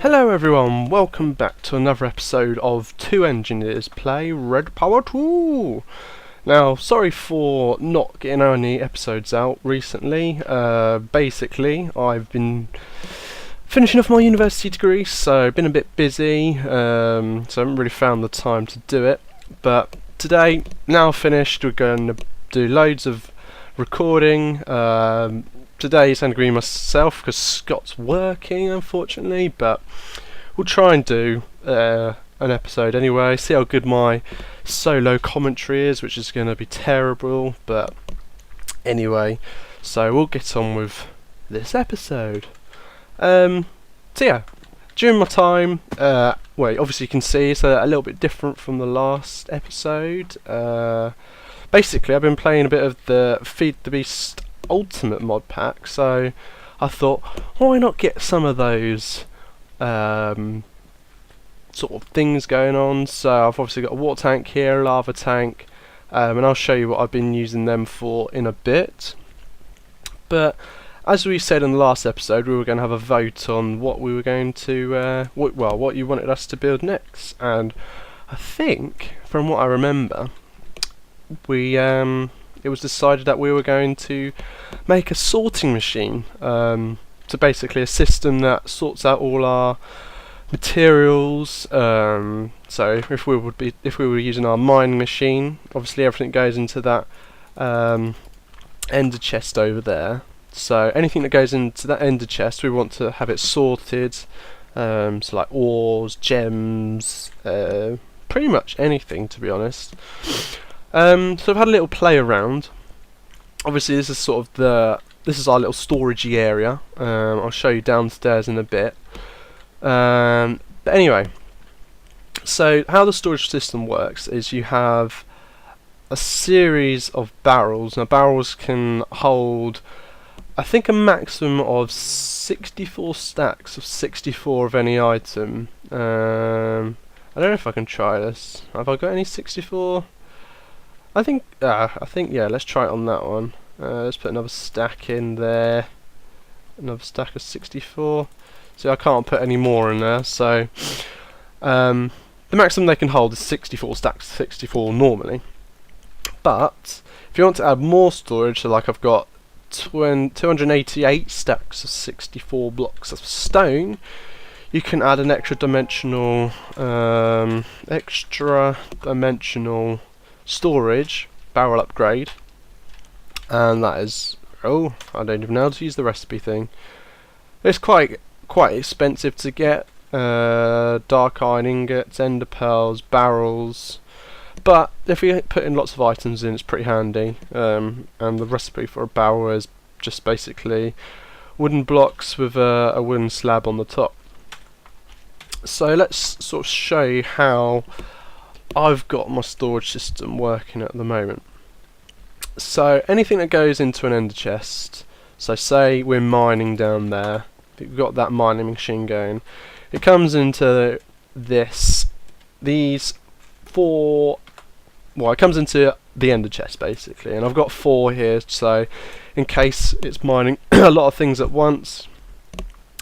Hello everyone, welcome back to another episode of Two Engineers Play Redpower 2! Now, sorry for not getting any episodes out recently. Basically, I've been finishing off my university degree, so I've been a bit busy, so I haven't really found the time to do it. But today, now finished, we're going to do loads of recording. Today's going to be myself because Scott's working, unfortunately, but we'll try and do an episode anyway, see how good my solo commentary is, which is going to be terrible, but anyway, so we'll get on with this episode. So yeah, during my time, well, obviously you can see it's a little bit different from the last episode. Basically, I've been playing a bit of the Feed the Beast Ultimate mod pack, so I thought, why not get some of those sort of things going on. So I've obviously got a water tank here, a lava tank, and I'll show you what I've been using them for in a bit. But as we said in the last episode, we were going to have a vote on what we were going to what you wanted us to build next, and I think from what I remember, it was decided that we were going to make a sorting machine, so basically a system that sorts out all our materials. So if we were using our mining machine, obviously everything goes into that ender chest over there. So anything that goes into that ender chest, we want to have it sorted. So like ores, gems, pretty much anything, to be honest. So I've had a little play around. Obviously this is our little storagey area. I'll show you downstairs in a bit. But anyway, so how the storage system works is you have a series of barrels. Now barrels can hold, I think, a maximum of 64 stacks of 64 of any item. I don't know if I can try this. Have I got any 64? I think yeah, let's try it on that one. Let's put another stack in there. Another stack of 64. See, I can't put any more in there, so the maximum they can hold is 64 stacks of 64 normally. But if you want to add more storage, so like I've got 288 stacks of 64 blocks of stone, you can add an extra dimensional storage barrel upgrade, and that is, oh, I don't even know how to use the recipe thing. It's quite expensive to get. Dark iron ingots, ender pearls, barrels, but if you put in lots of items in, it's pretty handy. And the recipe for a barrel is just basically wooden blocks with a wooden slab on the top. So let's sort of show you how I've got my storage system working at the moment. So anything that goes into an ender chest, so say we're mining down there, we've got that mining machine going, it comes into these four, well, it comes into the ender chest basically, and I've got 4 here, so in case it's mining a lot of things at once,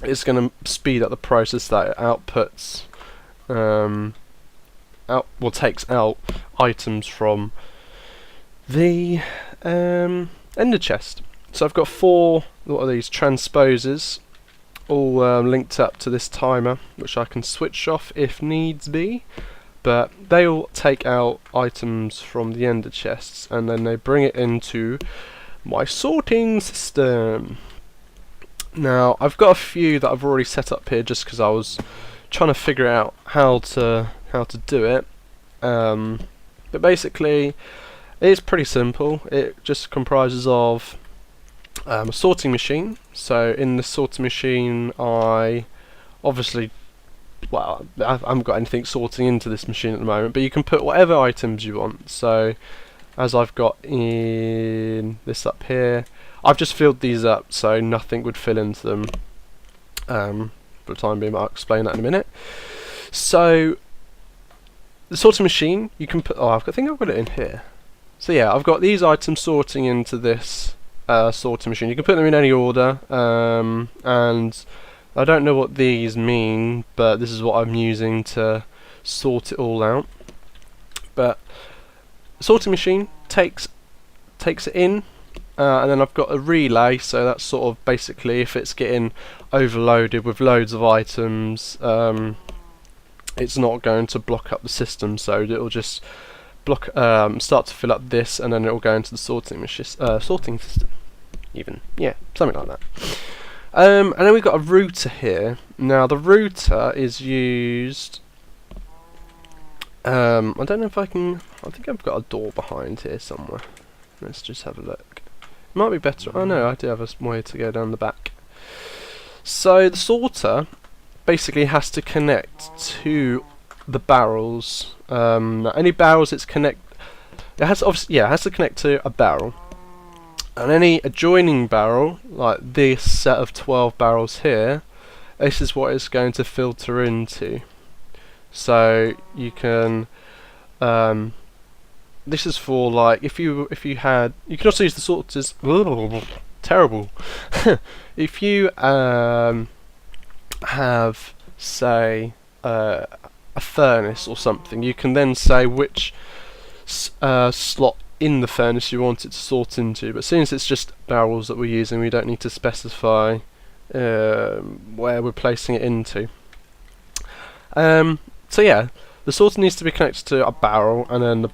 it's going to speed up the process that it outputs, takes out items from the ender chest. So I've got 4 of these transposers, all linked up to this timer, which I can switch off if needs be. But they all take out items from the ender chests, and then they bring it into my sorting system. Now I've got a few that I've already set up here, just because I was trying to figure out how to do it. But basically, it's pretty simple. It just comprises of a sorting machine. So in the sorting machine, I obviously, well, I haven't got anything sorting into this machine at the moment, but you can put whatever items you want. So as I've got in this up here, I've just filled these up so nothing would fill into them. For the time being, I'll explain that in a minute. So the sorting machine, you can put. Oh, I think I've got it in here. So yeah, I've got these items sorting into this sorting machine. You can put them in any order, and I don't know what these mean, but this is what I'm using to sort it all out. But the sorting machine takes it in, and then I've got a relay, so that's sort of basically if it's getting overloaded with loads of items, it's not going to block up the system, so it'll just start to fill up this, and then it will go into the sorting system. Even, yeah, something like that. And then we've got a router here. Now the router is used. I don't know if I can. I think I've got a door behind here somewhere. Let's just have a look. Might be better. Oh no, I do have a way to go down the back. So the sorter basically has to connect to the barrels. Any barrels it has to connect to a barrel, and any adjoining barrel, like this set of 12 barrels here, this is what it's going to filter into. So you can this is for, like, if you can also use the sorters. Terrible. If you have, say, a furnace or something, you can then say which slot in the furnace you want it to sort into, but since it's just barrels that we're using, we don't need to specify where we're placing it into. So yeah, the sorter needs to be connected to a barrel, and then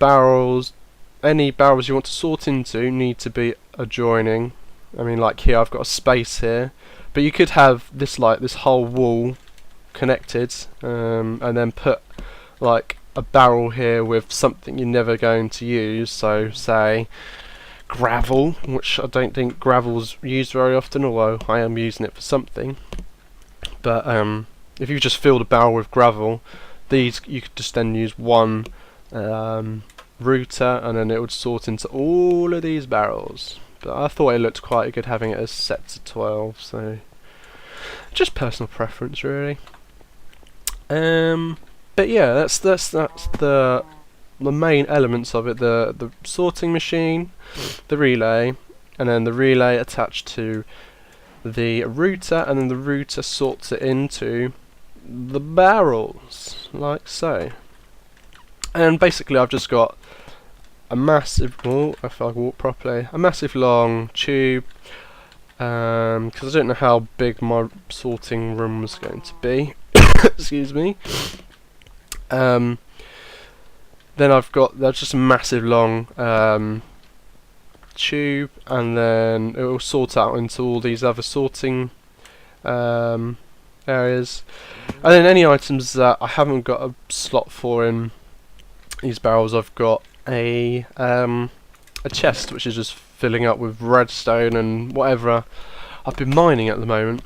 any barrels you want to sort into need to be adjoining. I mean, like here I've got a space here, but you could have this whole wall connected, and then put like a barrel here with something you're never going to use. So say gravel, which I don't think gravel's used very often, although I am using it for something. But if you just filled a barrel with gravel, these you could just then use one router, and then it would sort into all of these barrels. But I thought it looked quite good having it as set to 12, so just personal preference really. But yeah, that's the main elements of it: the sorting machine, the relay, and then the relay attached to the router, and then the router sorts it into the barrels, like so. And basically I've just got a massive, if I walk properly, a massive long tube, because I don't know how big my sorting room was going to be. Excuse me. Then that's just a massive long tube, and then it will sort out into all these other sorting areas, and then any items that I haven't got a slot for in these barrels, I've got a chest which is just filling up with redstone and whatever I've been mining at the moment.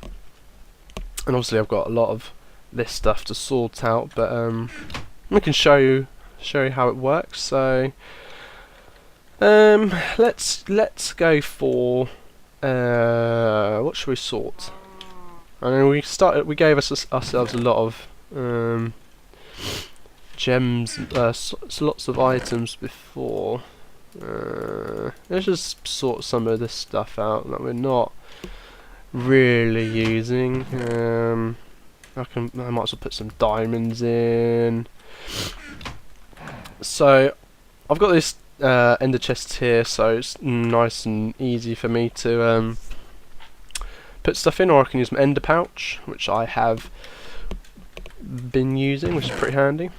And obviously I've got a lot of this stuff to sort out, but I can show you how it works. So let's go for what should we sort? I mean, we gave ourselves a lot of gems, lots of items before. Let's just sort some of this stuff out that we're not really using. I might as well put some diamonds in. So I've got this ender chest here, so it's nice and easy for me to put stuff in, or I can use my ender pouch, which I have been using, which is pretty handy.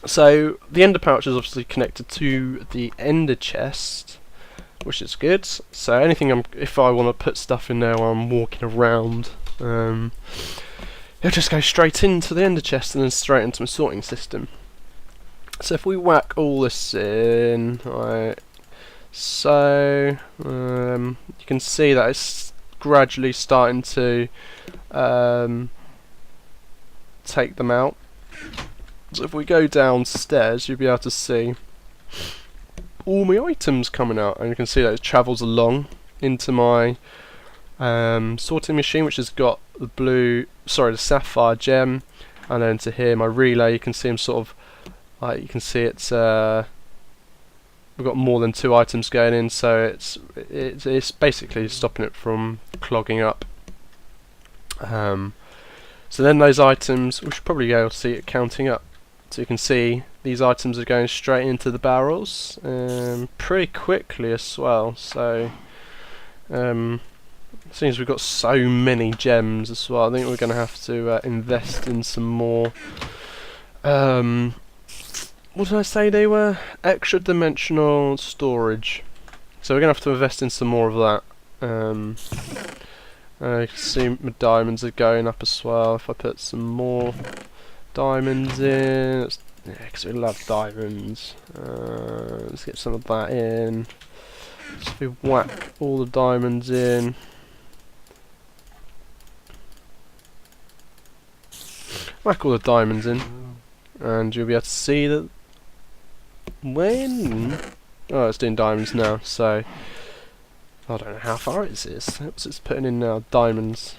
So the ender pouch is obviously connected to the ender chest, which is good. So anything if I want to put stuff in there while I'm walking around, it'll just go straight into the ender chest and then straight into my sorting system. So if we whack all this in, right, so you can see that it's gradually starting to take them out. So if we go downstairs, you'll be able to see all my items coming out, and you can see that it travels along into my sorting machine, which has got the sapphire gem, and then to here my relay. You can see them sort of Like you can see, it's we've got more than 2 items going in, so it's basically stopping it from clogging up. So then those items, we should probably be able to see it counting up. So you can see these items are going straight into the barrels pretty quickly as well. So seems we've got so many gems as well, I think we're going to have to invest in some more. What did I say they were? Extra dimensional storage. So we're going to have to invest in some more of that. You can see my diamonds are going up as well. If I put some more diamonds in, yeah, because we love diamonds. Let's get some of that in. So we whack all the diamonds in. Whack all the diamonds in, and you'll be able to see that when. Oh, it's doing diamonds now. So I don't know how far it is. It's putting in now diamonds.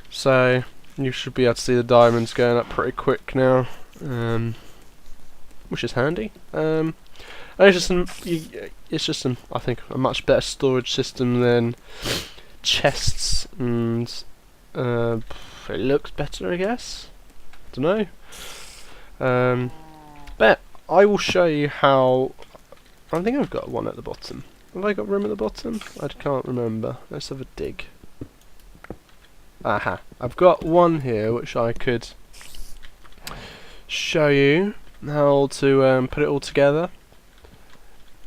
So you should be able to see the diamonds going up pretty quick now, which is handy. And it's just I think a much better storage system than chests, and it looks better, I guess. Don't know. But I will show you how. I think I've got one at the bottom. Have I got room at the bottom? I can't remember. Let's have a dig. Aha. I've got one here which I could show you how to put it all together.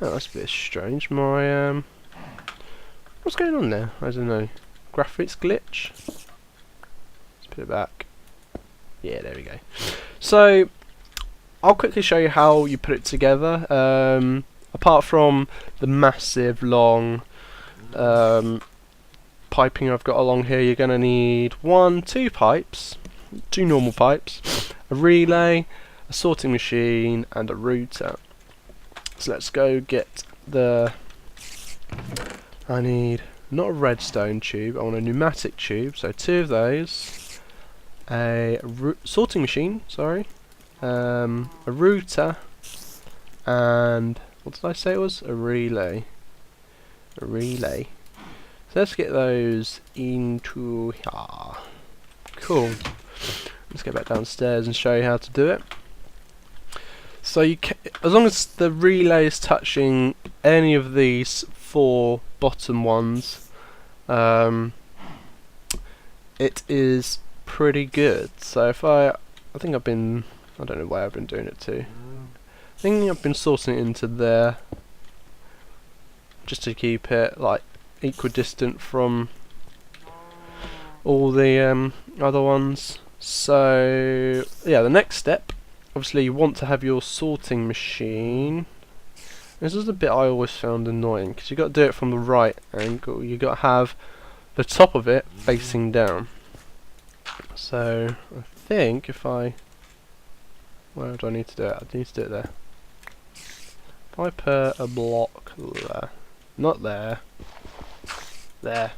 Oh, that's a bit strange. My what's going on there? I don't know. Graphics glitch? Let's put it back. Yeah, there we go. So I'll quickly show you how you put it together. Apart from the massive long piping I've got along here, you're going to need 2 pipes, 2 normal pipes, a relay, a sorting machine, and a router. So let's go get the. I need not a redstone tube, I want a pneumatic tube, so 2 of those, a sorting machine, sorry, a router, and what did I say it was? A relay. A relay. So let's get those into here. Cool. Let's get back downstairs and show you how to do it. So you as long as the relay is touching any of these 4 bottom ones, it is pretty good. So if I think I don't know where I've been doing it to. I think I've been sorting it into there, just to keep it like equidistant from all the other ones. So yeah, the next step, obviously you want to have your sorting machine. This is the bit I always found annoying, because you got to do it from the right angle. You got to have the top of it facing down. So I think if where do I need to do it? I need to do it there. If I put a block there, not there, there,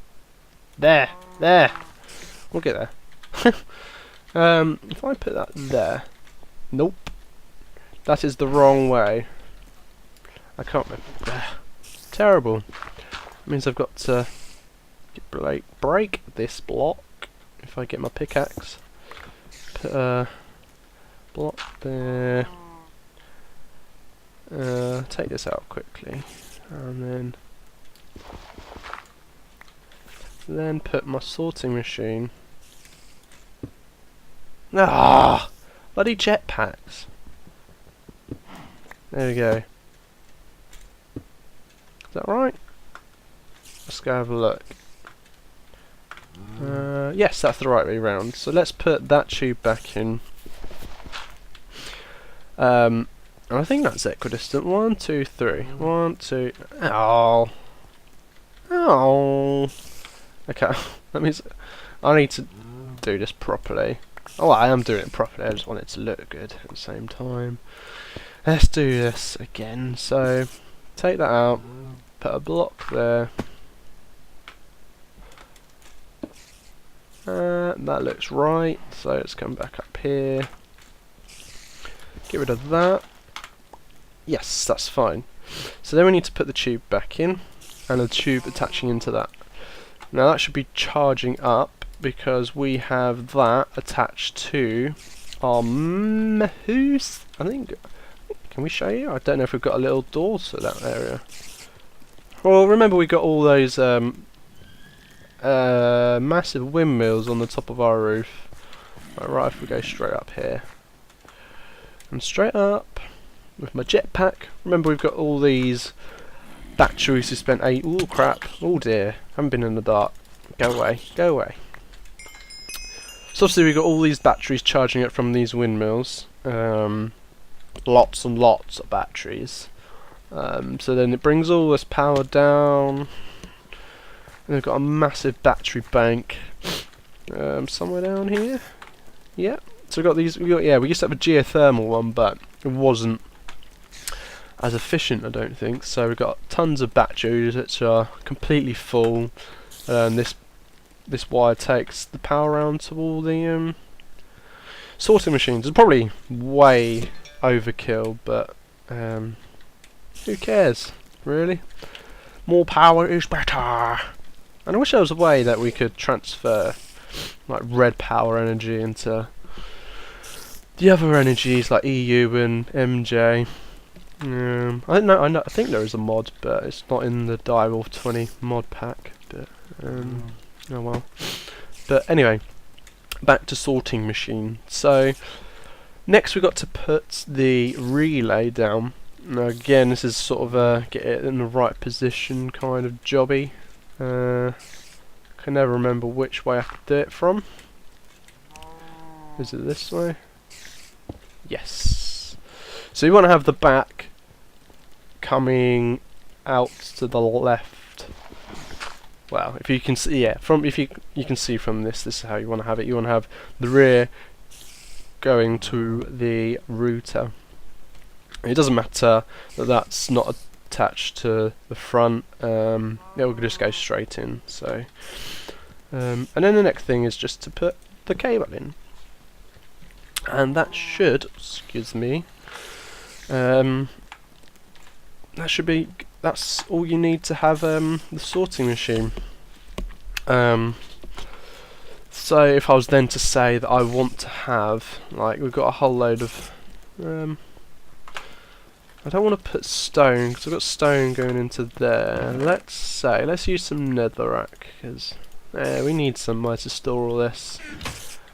there, we'll get there. If I put that there, nope, that is the wrong way. I can't remember. Terrible. It means I've got to break this block. If I get my pickaxe, put a block there. Take this out quickly, and then put my sorting machine. Ah, bloody jetpacks. There we go. Is that right? Let's go have a look. Yes, that's the right way round. So let's put that tube back in. And I think that's equidistant. 1, 2, 3. 1, 2. Oh. Oh. Okay. That means I need to do this properly. Oh, I am doing it properly. I just want it to look good at the same time. Let's do this again. So take that out. Put a block there. That looks right. So let's come back up here. Get rid of that. Yes, that's fine. So then we need to put the tube back in, and the tube attaching into that. Now that should be charging up because we have that attached to our who's I think. Can we show you? I don't know if we've got a little door to that area. Well, remember we got all those massive windmills on the top of our roof. Right, if we go straight up here. And straight up with my jetpack. Remember we've got all these batteries we spent oh crap, oh dear, haven't been in the dark. Go away, go away. So obviously we've got all these batteries charging it from these windmills. Lots and lots of batteries. So then it brings all this power down. And we've got a massive battery bank somewhere down here. Yeah. So we've got these. We used to have a geothermal one, but it wasn't as efficient, I don't think. So we've got tons of batteries which are completely full. This wire takes the power around to all the sorting machines. It's probably way overkill, but who cares, really? More power is better. And I wish there was a way that we could transfer like Redpower energy into the other energies like EU and MJ. I think there is a mod, but it's not in the Direwolf 20 mod pack. But oh well. But anyway, back to sorting machine. So next we've got to put the relay down. Now again, this is sort of a get it in the right position kind of jobby. Can never remember which way I have to do it from. Is it this way? Yes. So you want to have the back coming out to the left. Well, if you can see, yeah, you can see from this is how you want to have it. You want to have the rear going to the router. It doesn't matter that that's not attached to the front. It will just go straight in. So, and then the next thing is just to put the cable in, and that should, excuse me, that should be. That's all you need to have the sorting machine. So if I was then to say that I want to have, like, we've got a whole load of I don't want to put stone because I've got stone going into there. Let's use some netherrack because we need somewhere to store all this.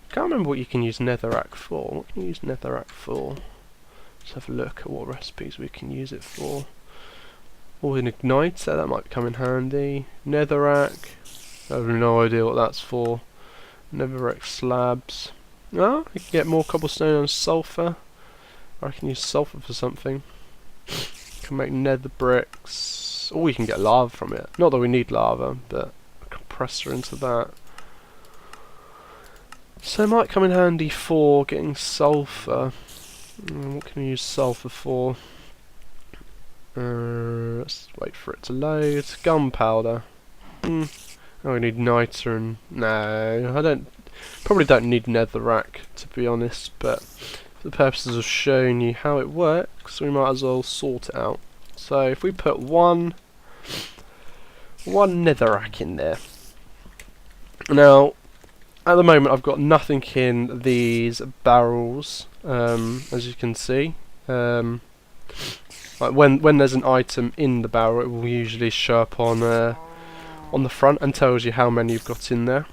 Can't remember what you can use netherrack for. What can you use netherrack for? Let's have a look at what recipes we can use it for. Or an igniter, that might come in handy. Netherrack, I have no idea what that's for. Netherrack slabs. Oh, you can get more cobblestone and sulphur. Or I can use sulphur for something. Can make nether bricks. Or we can get lava from it. Not that we need lava, but a compressor into that. So it might come in handy for getting sulphur. What can we use sulphur for? Let's wait for it to load. Gunpowder. Oh, we need niter and no, I don't. Probably don't need netherrack to be honest, but for the purposes of showing you how it works, we might as well sort it out. So if we put one netherrack in there. Now, at the moment, I've got nothing in these barrels, as you can see. Like when there's an item in the barrel, it will usually show up on the front and tells you how many you've got in there.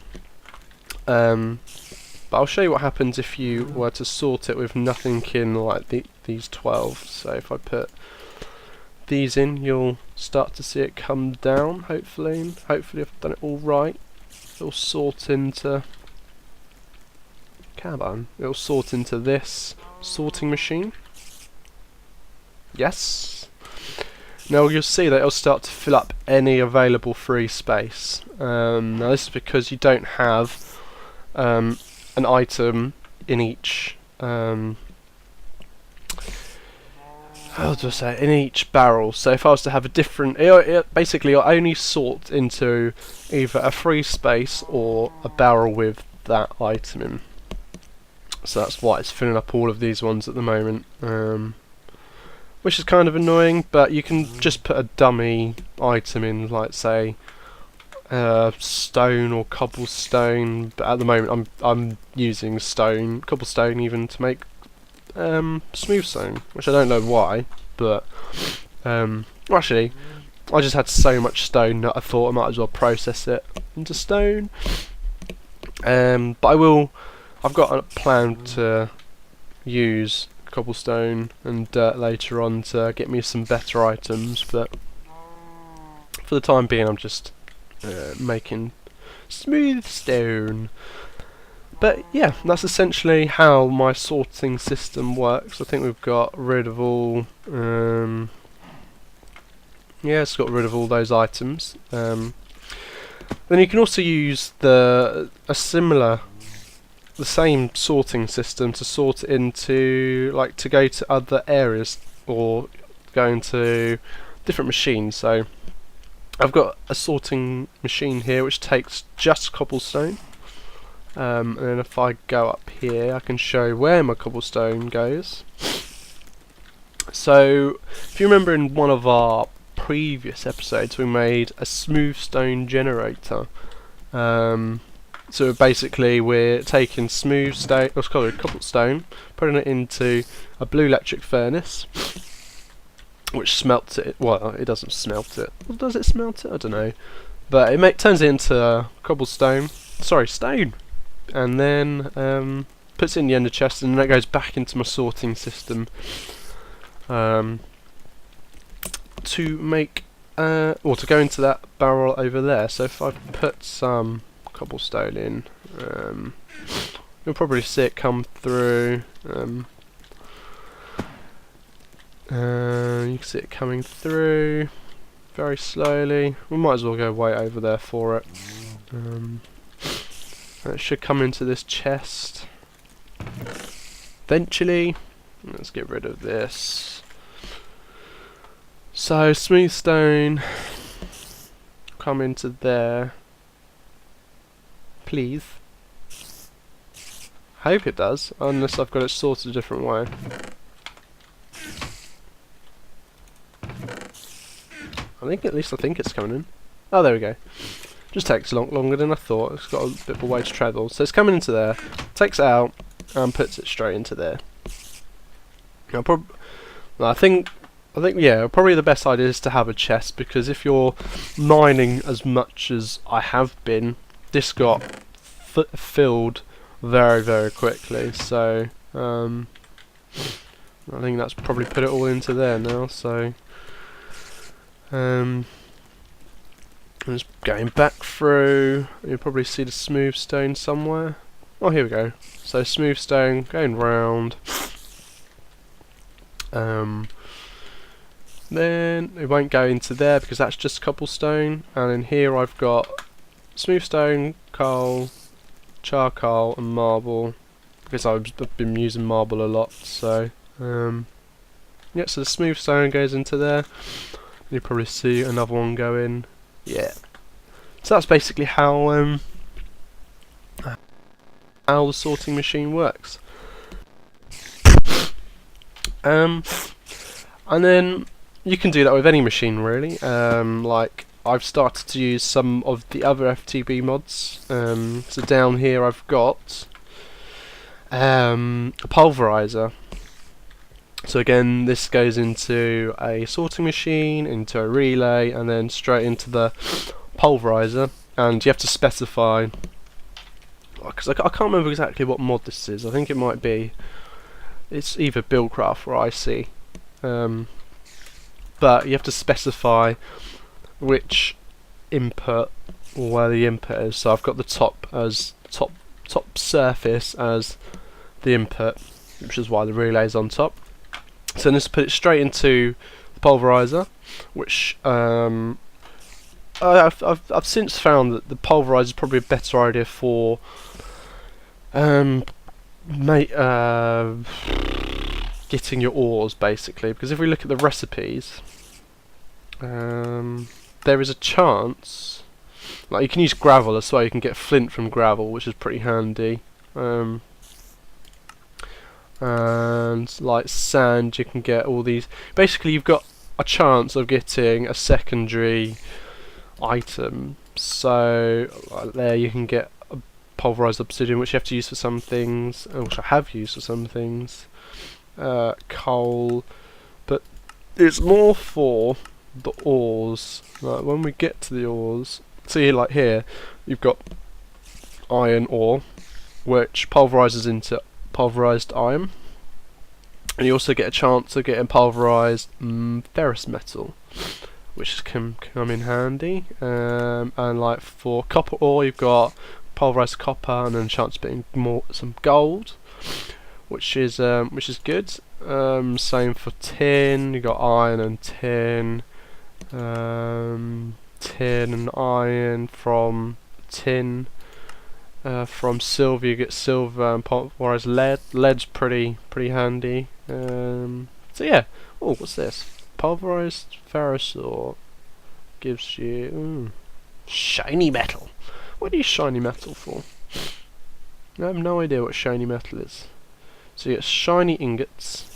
But I'll show you what happens if you were to sort it with nothing in, like these 12. So if I put these in, you'll start to see it come down. Hopefully I've done it all right. It'll sort into carbon. It'll sort into this sorting machine. Yes. Now you'll see that it'll start to fill up any available free space. Now this is because you don't have an item in each how do I say it? In each barrel. So if I was to have a different, basically you'll only sort into either a free space or a barrel with that item in. So that's why it's filling up all of these ones at the moment, which is kind of annoying, but you can just put a dummy item in, like say stone or cobblestone, but at the moment I'm using cobblestone even to make smooth stone, which I don't know why, but well, actually I just had so much stone that I thought I might as well process it into stone. But I've got a plan to use cobblestone and dirt later on to get me some better items, but for the time being I'm just making smooth stone. But yeah, that's essentially how my sorting system works. I think we've got rid of all yeah, it's got rid of all those items. Then you can also use the same sorting system to sort it into, like, to go to other areas or go into different machines. So I've got a sorting machine here which takes just cobblestone, and then if I go up here I can show where my cobblestone goes. So if you remember, in one of our previous episodes we made a smooth stone generator. So basically we're taking smooth stone, or cobblestone, putting it into a blue electric furnace, which smelts it. Well, it doesn't smelt it. Well, does it smelt it? I don't know. But it turns it into cobblestone. Sorry, stone. And then puts it in the ender chest, and then it goes back into my sorting system to make, or to go into that barrel over there. So if I put some cobblestone in, you'll probably see it come through. You can see it coming through very slowly. We might as well go way over there for it. It should come into this chest eventually. Let's get rid of this. So smooth stone, come into there, please. Hope it does, unless I've got it sorted a different way. I think it's coming in. Oh, there we go. Just takes longer than I thought. It's got a bit of a way to travel. So it's coming into there, takes it out, and puts it straight into there. I think yeah, probably the best idea is to have a chest, because if you're mining as much as I have been, this got filled very, very quickly. So I think that's probably put it all into there now. So just going back through, you'll probably see the smooth stone somewhere. Oh, here we go. So smooth stone going round. Then it won't go into there because that's just cobblestone, and in here I've got smooth stone, coal, charcoal and marble, because I've been using marble a lot. So yeah, so the smooth stone goes into there. You probably see another one go in. Yeah. So that's basically how the sorting machine works. And then you can do that with any machine really. Like, I've started to use some of the other FTB mods. So down here I've got a pulverizer. So again, this goes into a sorting machine, into a relay, and then straight into the pulverizer. And you have to specify, because I can't remember exactly what mod this is. I think it might be, it's either Buildcraft or IC. But you have to specify which input, or where the input is. So I've got the top surface as the input, which is why the relay is on top. So let's put it straight into the pulverizer, which I've since found that the pulverizer is probably a better idea for getting your ores, basically, because if we look at the recipes, there is a chance, like, you can use gravel as well. You can get flint from gravel, which is pretty handy. and like sand, you can get all these. Basically, you've got a chance of getting a secondary item. So like there, you can get a pulverized obsidian, which you have to use for some things, which I have used for some things. Coal, but it's more for the ores. Like when we get to the ores, see like here, you've got iron ore, which pulverizes into pulverized iron, and you also get a chance of getting pulverized ferrous metal, which can come in handy. And like for copper ore, you've got pulverized copper, and then a chance of getting some gold, which is good. Same for tin. You got iron and tin. Tin and iron from tin. From silver, you get silver and pulverized lead. Lead's pretty handy. So yeah. Oh, what's this? Pulverized ferrous ore gives you shiny metal. What do you shiny metal for? I have no idea what shiny metal is. So you get shiny ingots.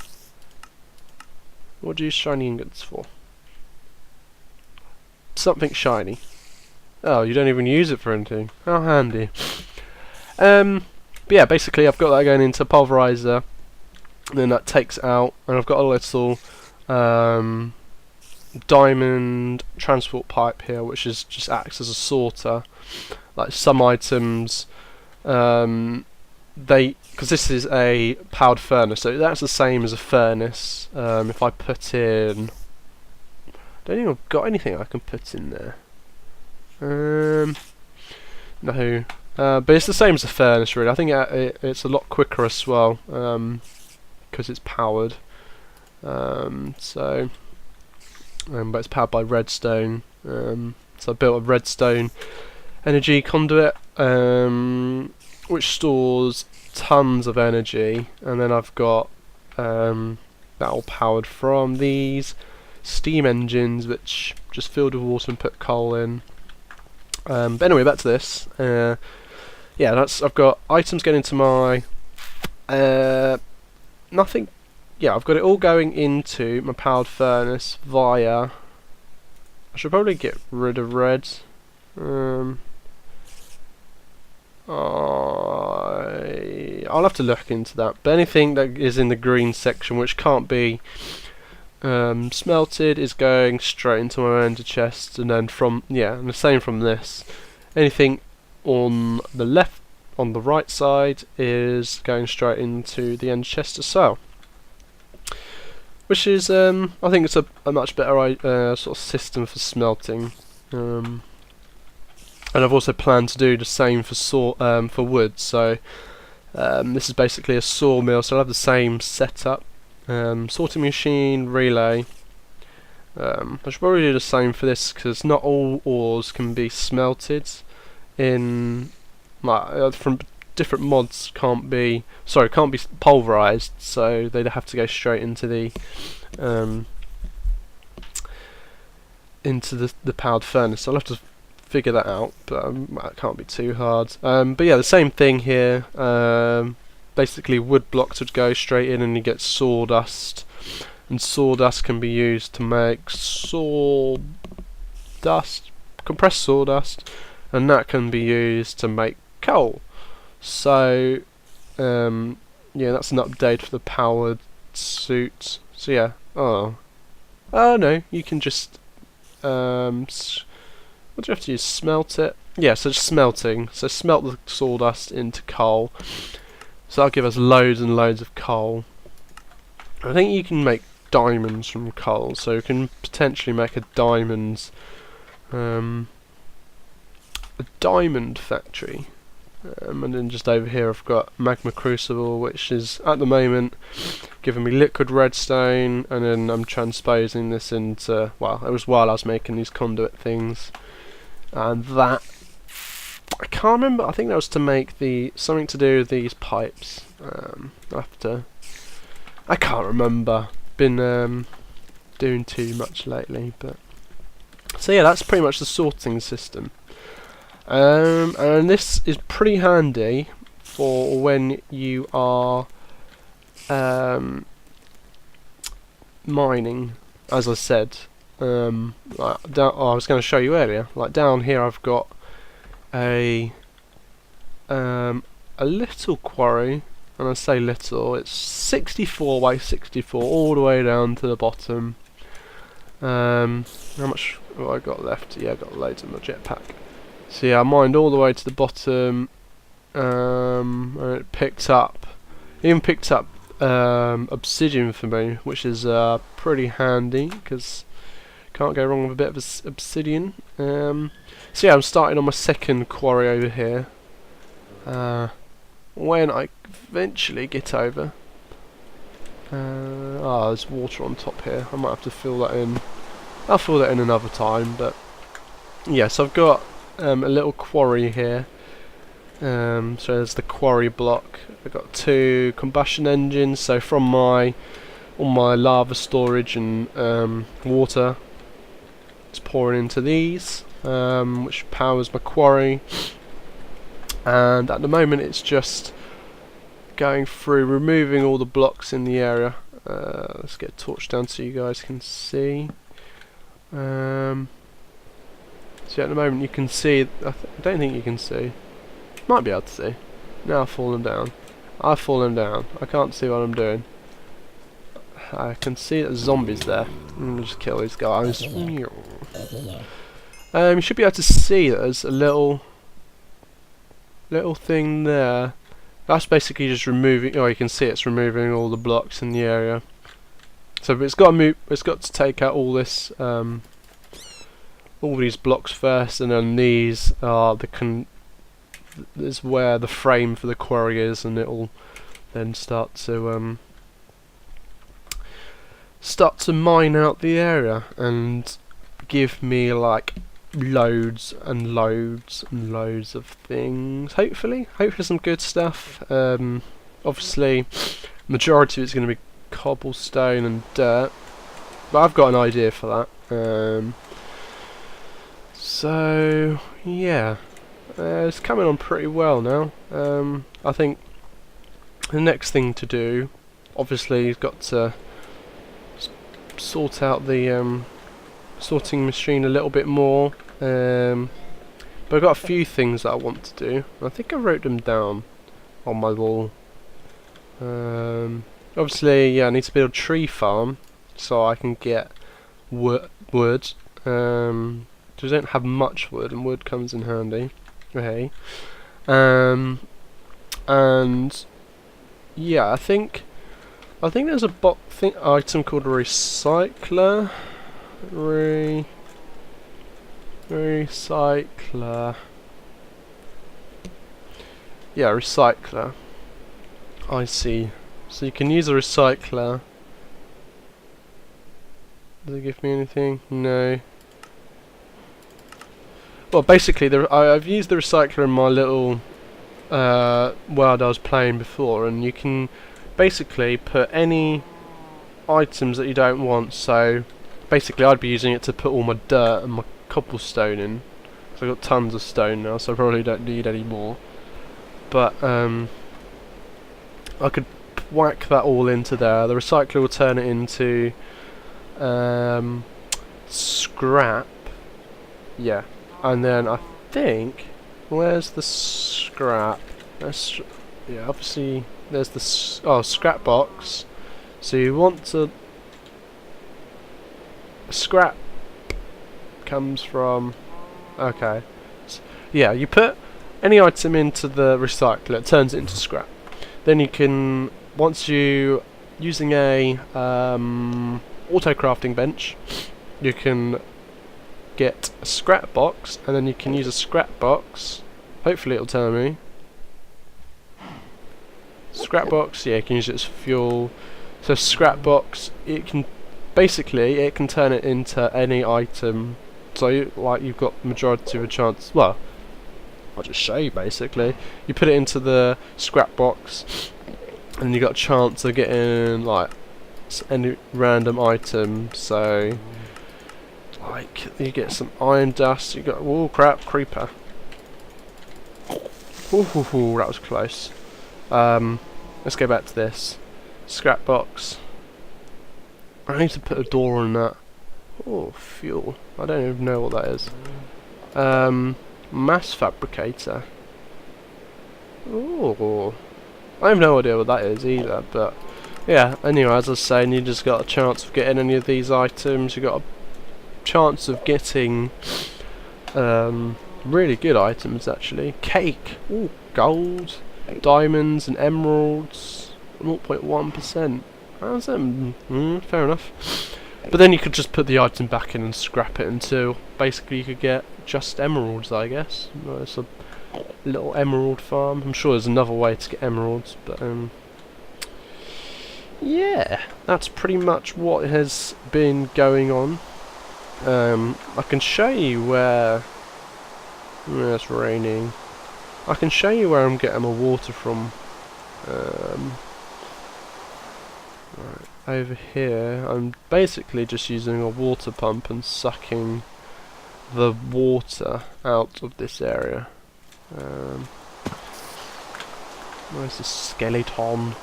What do you use shiny ingots for? Something shiny. Oh, you don't even use it for anything. How handy. But yeah, basically I've got that going into pulverizer, and then that takes out, and I've got a little diamond transport pipe here, which is just acts as a sorter. Like some items, because this is a powered furnace, so that's the same as a furnace. If I put in, I don't think I've got anything I can put in there. No, but it's the same as a furnace, really. I think it's a lot quicker as well, because it's powered. But it's powered by redstone. So I built a redstone energy conduit, which stores tons of energy, and then I've got that all powered from these steam engines, which just filled with water and put coal in. But anyway, back to this. Yeah, I've got items getting into my nothing. Yeah, I've got it all going into my powered furnace via. I should probably get rid of red. I'll have to look into that. But anything that is in the green section, which can't be smelted, is going straight into my ender chest, and then and the same from this. Anything on the left, on the right side, is going straight into the ender chest as well. Which is, I think it's a much better sort of system for smelting. And I've also planned to do the same for wood. So this is basically a sawmill, so I'll have the same setup. Sorting machine, relay. I should probably do the same for this, because not all ores can be smelted in, like, from different mods can't be pulverized, so they'd have to go straight into the powered furnace. So I'll have to figure that out, but that can't be too hard. But yeah, the same thing here. Basically, wood blocks would go straight in, and you get sawdust, and sawdust can be used to make compressed sawdust, and that can be used to make coal. So yeah, that's an update for the powered suit. So yeah, oh no, you can just what do you have to use? Smelt it? Yeah, so just smelting. So smelt the sawdust into coal. So that'll give us loads and loads of coal. I think you can make diamonds from coal, so you can potentially make a diamond factory. And then just over here I've got magma crucible, which is at the moment giving me liquid redstone, and then I'm transposing this into, well, it was while I was making these conduit things, and that, I can't remember, I think that was to make something to do with these pipes. I can't remember, been doing too much lately, but so yeah, that's pretty much the sorting system. And this is pretty handy for when you are mining, as I said. Like down, I was going to show you earlier. Like down here, I've got a little quarry, and I say little. It's 64 by 64, all the way down to the bottom. How much have I got left? Yeah, I've got loads in my jetpack. So yeah, I mined all the way to the bottom. And it picked up, obsidian for me, which is pretty handy because can't go wrong with a bit of obsidian. So yeah, I'm starting on my second quarry over here. When I eventually get over, there's water on top here. I might have to fill that in. I'll fill that in another time. But yes, I've got a little quarry here. So there's the quarry block. I've got 2 combustion engines, so from all my lava storage and water, it's pouring into these, which powers my quarry. And at the moment it's just going through, removing all the blocks in the area. Let's get a torch down so you guys can see. So at the moment you can see, I don't think you can see. Might be able to see. Now I've fallen down. I've fallen down. I can't see what I'm doing. I can see that there's zombies there. I'm gonna just kill these guys. You should be able to see that there's a little thing there. That's basically just removing. Oh, you can see it's removing all the blocks in the area. So it's got to move. It's got to take out all this, all these blocks first, and then these are is where the frame for the quarry is, and it'll then start to mine out the area and give me like loads and loads and loads of things. Hopefully some good stuff. Obviously majority of it's going to be cobblestone and dirt, but I've got an idea for that. So yeah, it's coming on pretty well now. I think the next thing to do, obviously, you've got to sort out the sorting machine a little bit more. But I've got a few things that I want to do. I think I wrote them down on my wall. Obviously, yeah, I need to build a tree farm so I can get wood. Because I don't have much wood, and wood comes in handy. Okay. And yeah, I think there's a item called a recycler. Recycler. Yeah, recycler. I see. So you can use a recycler. Does it give me anything? No. Well, basically, I've used the recycler in my little world I was playing before, and you can basically put any items that you don't want. So basically, I'd be using it to put all my dirt and my cobblestone in. So I've got tons of stone now, so I probably don't need any more. But I could whack that all into there. The recycler will turn it into scrap. Yeah. And then I think, where's the scrap? Yeah, obviously there's the scrap box. So you want to scrap comes from. Okay, yeah, you put any item into the recycler, it turns it into scrap. Then you can, once you using a auto crafting bench, you can get a scrap box, and then you can use a scrap box. Hopefully it'll tell me. Scrap box, yeah, you can use it as fuel. So scrap box, it can turn it into any item. So you've got majority of a chance. Well, I'll just show you basically. You put it into the scrap box, and you got a chance of getting like any random item. So like you get some iron dust. You got crap, creeper. Ooh, that was close. Let's go back to this. Scrap box. I need to put a door on that. Oh, fuel. I don't even know what that is. Mass fabricator. Oh, I have no idea what that is either, but yeah, anyway, as I was saying, you just got a chance of getting any of these items. You got a chance of getting really good items actually. Cake, ooh, gold, diamonds and emeralds, 0.1%. How's that? Fair enough. But then you could just put the item back in and scrap it until basically you could get just emeralds, I guess. It's a little emerald farm. I'm sure there's another way to get emeralds, but yeah, that's pretty much what has been going on. I can show you where it's raining. I can show you where I'm getting my water from. Right, over here, I'm basically just using a water pump and sucking the water out of this area. Where's the skeleton?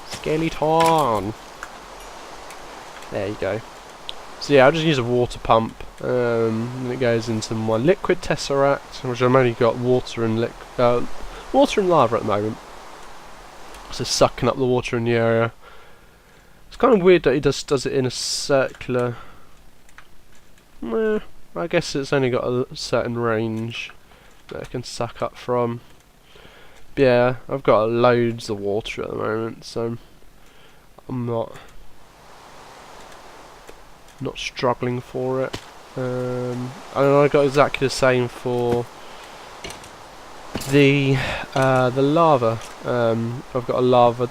Skeleton! There you go. So yeah, I'll just use a water pump, and it goes into my liquid tesseract, which I've only got water and lava at the moment. So sucking up the water in the area. It's kind of weird that he just does it in a circular. I guess it's only got a certain range that it can suck up from. But yeah, I've got loads of water at the moment, so I'm not struggling for it. And I got exactly the same for the lava. I've got a lava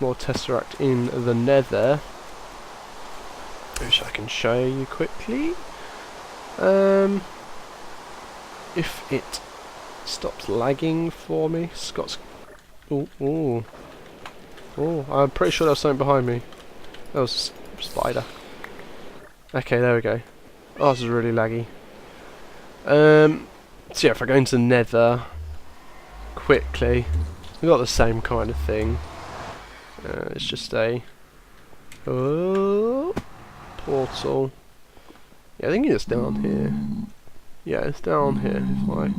tesseract in the nether, which I can show you quickly. If it stops lagging for me, Scott's. Oh! I'm pretty sure there's something behind me. That was a spider. Okay, there we go. Oh, this is really laggy. So yeah, if I go into the nether quickly, we've got the same kind of thing. It's just a portal. Yeah, I think it's down here. Yeah, it's down here. If I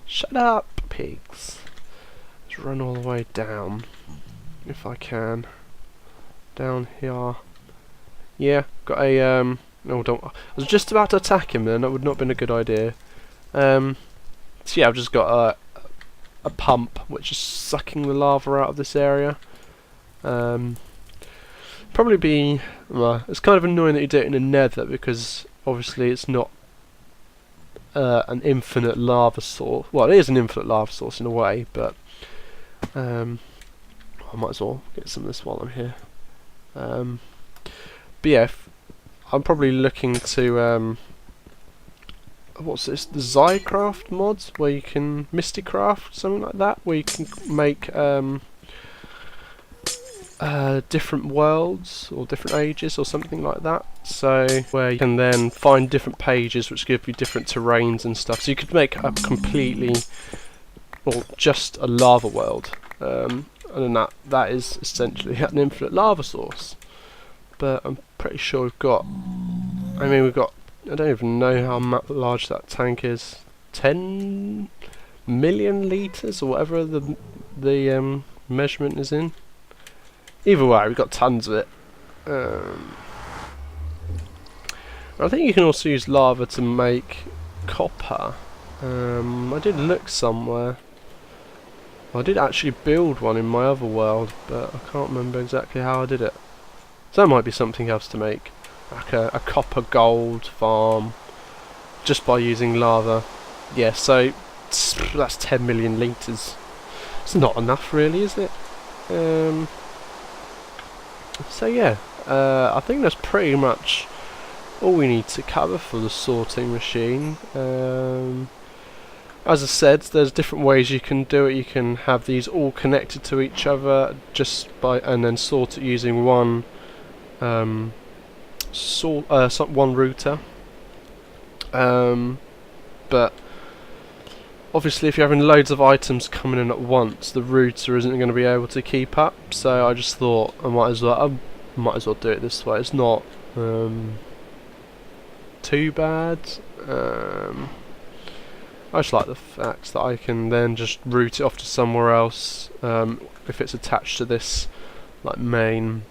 shut up, pigs. Let's run all the way down, if I can. Down here. Yeah, got a no, don't. I was just about to attack him then. That would not have been a good idea. So yeah, I've just got a pump which is sucking the lava out of this area. Probably be. Well, it's kind of annoying that you do it in a nether because obviously it's not an infinite lava source. Well, it is an infinite lava source in a way, but I might as well get some of this while I'm here. But yeah, I'm probably looking to what's this? The Rymdkraft mods, where you can Minercaft, something like that, where you can make different worlds or different ages or something like that. So where you can then find different pages which give you different terrains and stuff. So you could make a completely, or just a lava world, and then that is essentially an infinite lava source. But I'm pretty sure we've got. I mean, we've got. I don't even know how large that tank is. 10 million litres or whatever the measurement is in. Either way, we've got tons of it. I think you can also use lava to make copper. I did look somewhere. I did actually build one in my other world, but I can't remember exactly how I did it. So that might be something else to make, like a copper gold farm, just by using lava. Yeah, so that's 10 million litres. It's not enough, really, is it? So yeah, I think that's pretty much all we need to cover for the sorting machine. As I said, there's different ways you can do it. You can have these all connected to each other and then sort it using one one router. But obviously if you're having loads of items coming in at once, the router isn't going to be able to keep up. So I just thought I might as well do it this way. It's not too bad. I just like the fact that I can then just route it off to somewhere else if it's attached to this like main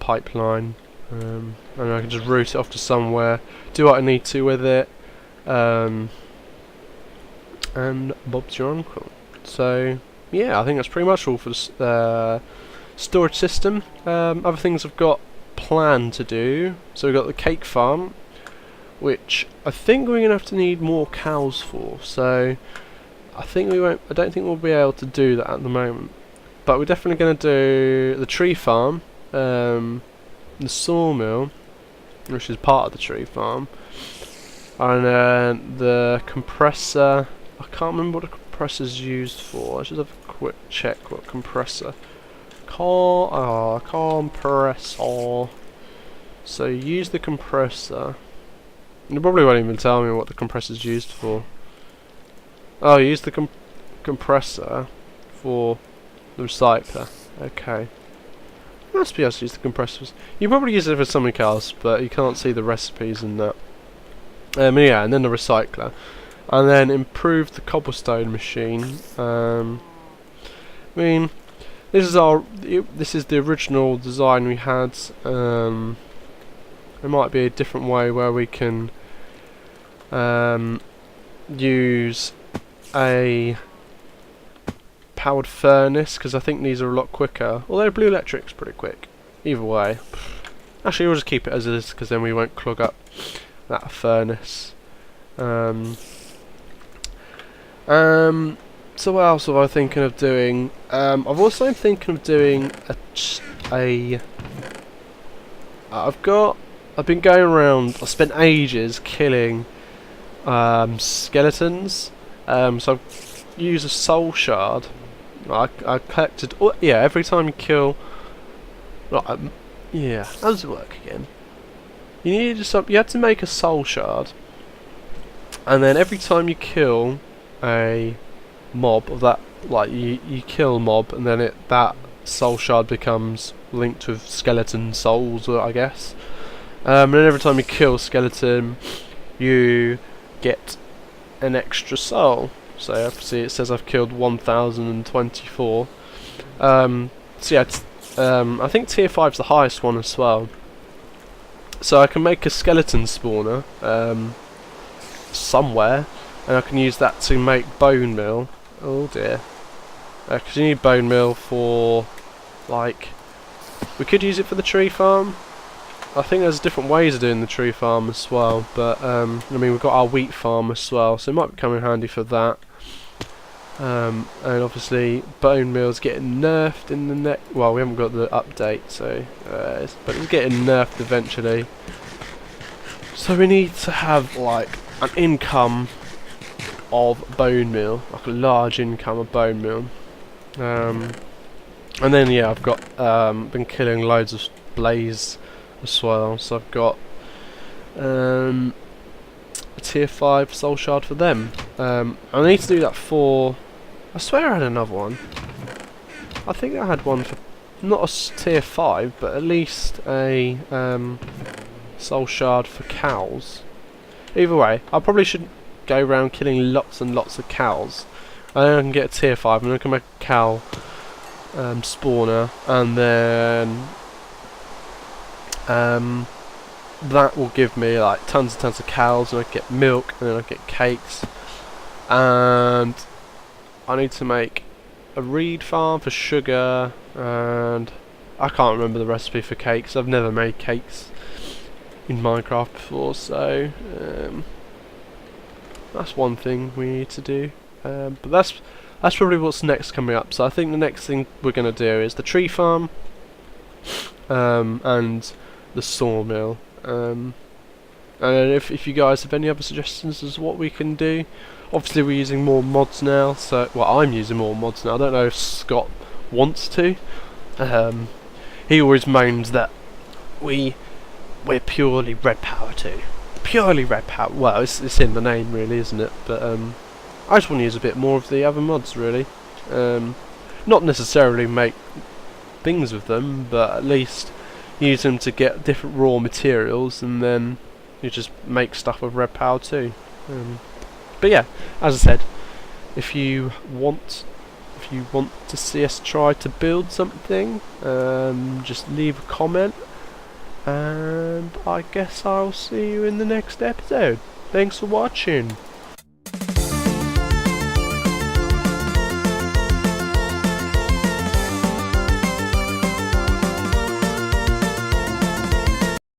pipeline, and I can just route it off to somewhere, do what I need to with it, and Bob's your uncle. So yeah, I think that's pretty much all for the storage system. Other things I've got planned to do. So we've got the cake farm, which I think we're gonna have to need more cows for. So I don't think we'll be able to do that at the moment. But we're definitely gonna do the tree farm, the sawmill, which is part of the tree farm, and then the compressor. I can't remember what the compressor's used for. I should have a quick check what compressor. Compressor. So use the compressor. You probably won't even tell me what the compressor's used for. Oh, use the compressor for the recycler. Okay. Must be able to use the compressors. You probably use it for something else, but you can't see the recipes and that. Yeah, and then the recycler. And then improve the cobblestone machine. I mean, this is the original design we had. There might be a different way where we can use a powered furnace, because I think these are a lot quicker. Although blue electric's pretty quick. Either way. Actually, we'll just keep it as it is, because then we won't clog up that furnace. So what else have I thinking of doing? I've also thinking of doing I've been going around. I spent ages killing skeletons. So I've used a soul shard. I collected. Oh, yeah, every time you kill. Yeah, how does it work again? You have to make a soul shard, and then every time you kill a mob of that, like you kill a mob, and then that soul shard becomes linked with skeleton souls, I guess. And then every time you kill a skeleton, you get an extra soul. So obviously it says I've killed 1024. So yeah, I think tier 5's the highest one as well. So I can make a skeleton spawner somewhere, and I can use that to make bone meal. Oh dear. Because you need bone meal for, like, we could use it for the tree farm. I think there's different ways of doing the tree farm as well, but I mean, we've got our wheat farm as well, so it might come in handy for that. And obviously bone meal's getting nerfed in the next. Well, we haven't got the update, so but it's getting nerfed eventually. So we need to have like an income of bone meal, like a large income of bone meal. And then yeah, I've got been killing loads of blaze as well, so I've got a tier 5 soul shard for them. I need to do that for. I swear I had another one. I think I had one for not a tier 5, but at least a soul shard for cows. Either way, I probably should go around killing lots and lots of cows, and then I can get a tier 5, and then I can make a cow spawner, and then that will give me like tons and tons of cows, and I get milk, and then I get cakes. And I need to make a reed farm for sugar, and I can't remember the recipe for cakes. I've never made cakes in Minecraft before, so that's one thing we need to do. But that's probably what's next coming up. So I think the next thing we're going to do is the tree farm, and the sawmill. And if you guys have any other suggestions as to what we can do. Obviously we're using more mods now, so well, I'm using more mods now. I don't know if Scott wants to. He always moans that we're purely Redpower 2. Purely Redpower. Well, it's in the name really, isn't it? But I just want to use a bit more of the other mods, really. Not necessarily make things with them, but at least use them to get different raw materials, and then you just make stuff with Redpower too. But yeah, as I said, if you want to see us try to build something, just leave a comment, and I guess I'll see you in the next episode. Thanks for watching.